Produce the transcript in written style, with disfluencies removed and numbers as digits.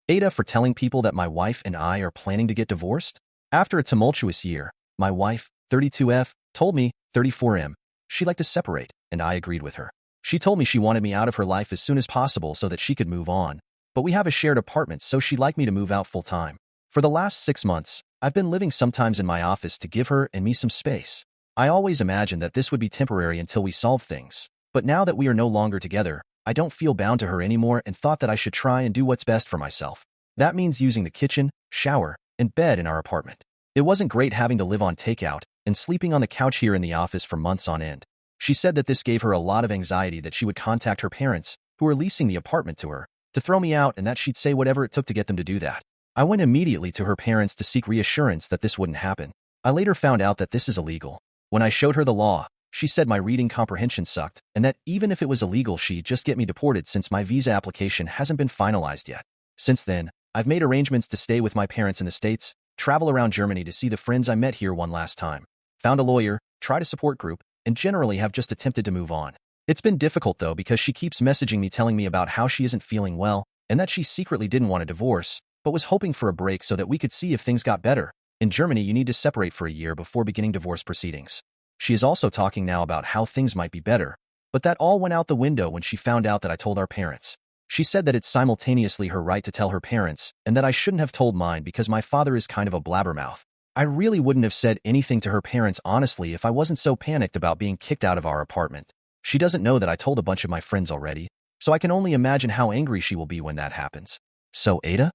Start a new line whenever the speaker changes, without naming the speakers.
AITA for telling people that my wife and I are planning to get divorced? After a tumultuous year, my wife, 32F, told me, 34M, she'd like to separate, and I agreed with her. She told me she wanted me out of her life as soon as possible so that she could move on, but we have a shared apartment, so she'd like me to move out full-time. For the last 6 months, I've been living sometimes in my office to give her and me some space. I always imagined that this would be temporary until we solve things, but now that we are no longer together, I don't feel bound to her anymore and thought that I should try and do what's best for myself. That means using the kitchen, shower, and bed in our apartment. It wasn't great having to live on takeout and sleeping on the couch here in the office for months on end. She said that this gave her a lot of anxiety, that she would contact her parents, who were leasing the apartment to her, to throw me out, and that she'd say whatever it took to get them to do that. I went immediately to her parents to seek reassurance that this wouldn't happen. I later found out that this is illegal. When I showed her the law, she said my reading comprehension sucked, and that even if it was illegal, she'd just get me deported since my visa application hasn't been finalized yet. Since then, I've made arrangements to stay with my parents in the States, travel around Germany to see the friends I met here one last time, found a lawyer, tried a support group, and generally have just attempted to move on. It's been difficult though, because she keeps messaging me telling me about how she isn't feeling well and that she secretly didn't want a divorce, but was hoping for a break so that we could see if things got better. In Germany, you need to separate for a year before beginning divorce proceedings. She is also talking now about how things might be better, but that all went out the window when she found out that I told our parents. She said that it's simultaneously her right to tell her parents and that I shouldn't have told mine because my father is kind of a blabbermouth. I really wouldn't have said anything to her parents honestly if I wasn't so panicked about being kicked out of our apartment. She doesn't know that I told a bunch of my friends already, so I can only imagine how angry she will be when that happens. So, AITA?